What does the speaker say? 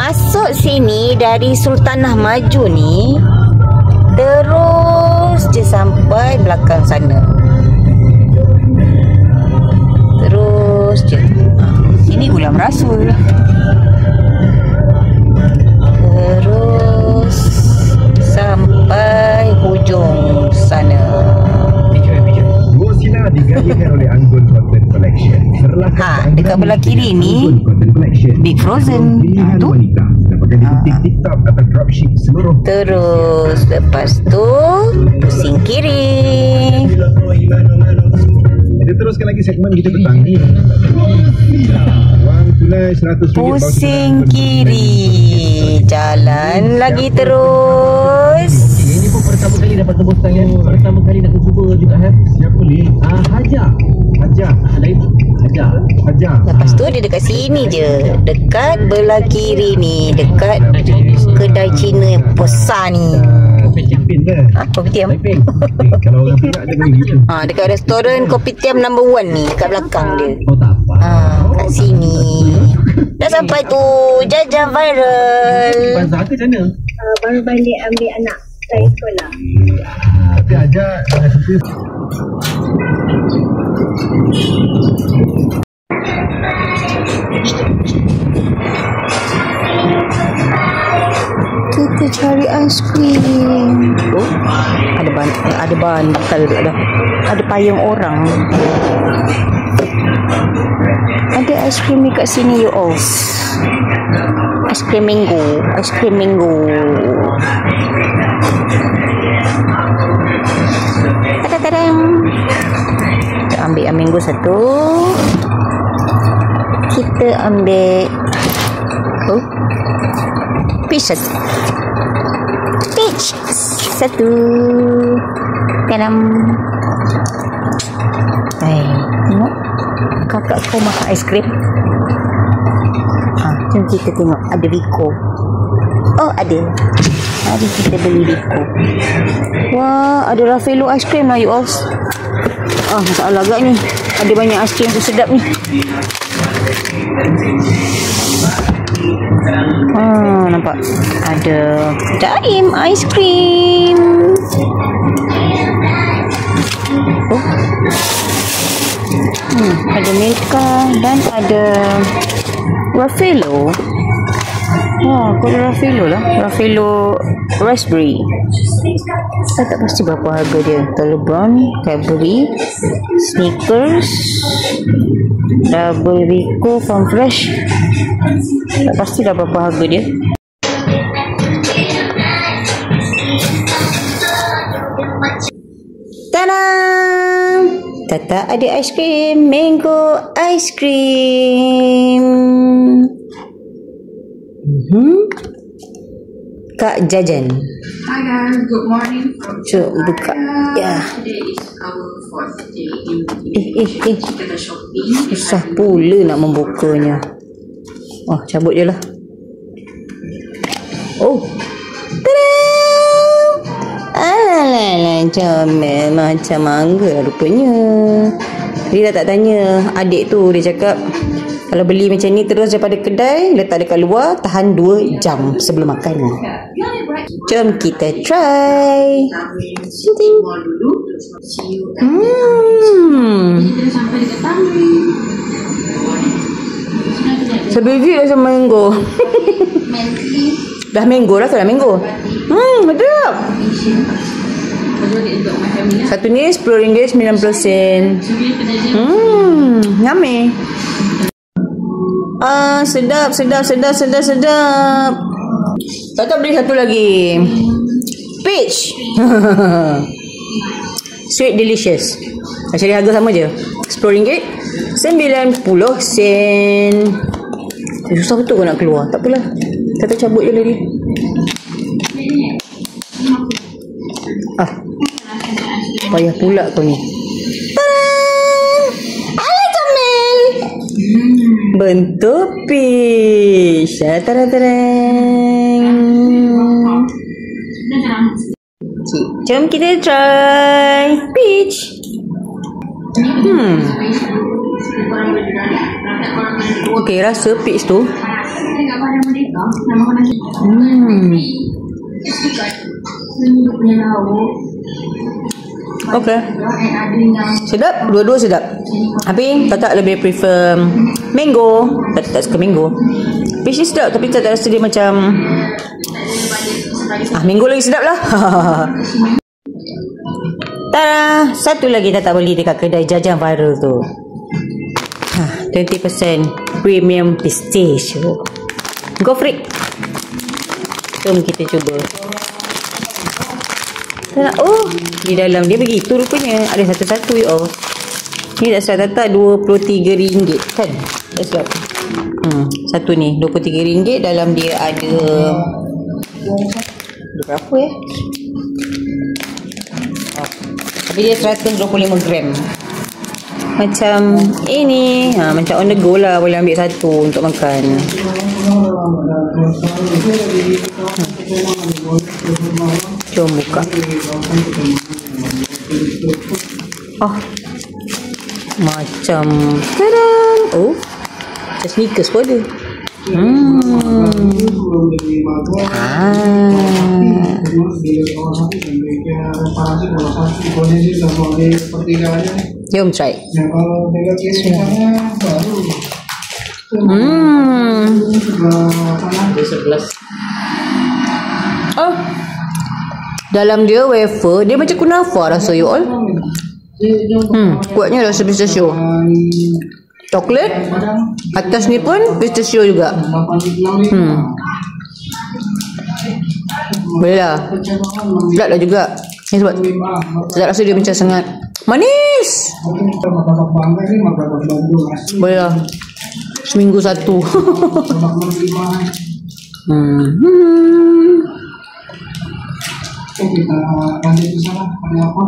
masuk sini dari Sultanah Maju ni, terus je sampai belakang sana. Terus je. Sini Ulam Rasul. Terus sampai hujung sana. Gua Sinar digayakan oleh Anggun Cotton Collection. Dekat belah kiri ni Big Frozen. Tu. Terus lepas tu pusing kiri. Kita teruskan lagi segmen kita petang ni. Wang tunai 100 ringgit. Pusing kiri. Jalan lagi terus. Ini pun pertama kali dapat tembus tangan. Pertama kali nak cuba juga. Siapa ni? Hajar. Lepas tu dia dekat sini je. Dekat belah kiri ni. Dekat kedai Cina yang besar ni. Pin ke? Kopitiam. Kalau orang tidak dia bagi gitu. Dekat restoran Kopitiam number 1 ni. Kat belakang dia. Oh tak apa. Kat sini. Dah sampai tu. Jajah viral. Bazar ke macam mana? Baru balik ambil anak dari sekolah. Tapi ajar kita cari aiskrim. Ada bantal dah. Ada payung orang. Ada aiskrim dekat sini you all. Aiskrim mango. Tadam. Kita ambil mango satu. Kita ambil peach satu. Tadam. Tengok kakak kau makan aiskrim. Jom kita tengok ada Rico. Oh ada. Mari kita beli Rico. Wah, ada Raffaello aiskrim lah you all. Masalah agak ni. Ada banyak aiskrim tu sedap ni. Nampak ada Daim aiskrim. Ada Milka dan ada Raffaello. Aku ada Raffaello lah. Raffaello Raspberry. Saya tak pasti berapa harga dia. Telebron, Cadbury, Snickers, Double Rico, Farm Fresh. Tak pasti dah berapa harga dia. Tada! Tata ada aiskrim. Mango aiskrim. Kak Jajan. Hi guys, good morning from Jom buka. Ya. Today is our fourth day in the shopping. Susah pula nak membukanya. Cabut je lah. Tada! Alah, comel macam mangga rupanya. Dia dah tak tanya adik tu. Dia cakap kalau beli macam ni terus daripada kedai, letak dekat luar, tahan 2 jam sebelum makan. Jom kita try. Sebiji rasa mango. Dah mango rasa dah mango. Sedap. Satu ni RM10.90. Yummy. Sedap. Tak beli satu lagi. Peach. Sweet delicious. Cari harga sama je. RM10.90. Susah betul kau nak keluar. Tak apalah. Kita cabut je lagi. Payah pula kau ni. Alah comel. Bentuk peach. Jom kita try peach. Okey, rasa peach tu dekat Padang Merdeka, nama orang dia punya lauk. Okay. And ada yang Sedap, dua-dua sedap. Tapi Tata lebih prefer mango. Tata tak suka mango. Fish ni sedap tapi Tata rasa dia macam mango lagi sedap lah. Tada, satu lagi Tata beli dekat kedai jajan viral tu. 20% premium pistachio. Go freak. Jom kita cuba. Oh, di dalam dia begitu rupanya. Ada satu-satu ya Allah. Ni tak salah Tata RM23 kan? Tak silap. Satu ni RM23. Dalam dia ada berapa ya? Tapi dia 125 gram. Macam ini. Macam on the go lah. Boleh ambil satu untuk makan. Jom buka. Oh, macam tadam. Oh, macam sneakers pun ada. Jom try. Oh, dalam dia wafer. Dia macam kunafa rasa you all. Kuatnya rasa pistachio. Coklat. Atas ni pun pistachio juga. Boleh lah. Sedap lah juga. Ni sebab sedap rasa dia macam sangat manis. Boleh lah. Seminggu satu. Kita lanjut ke sana. Ada apa?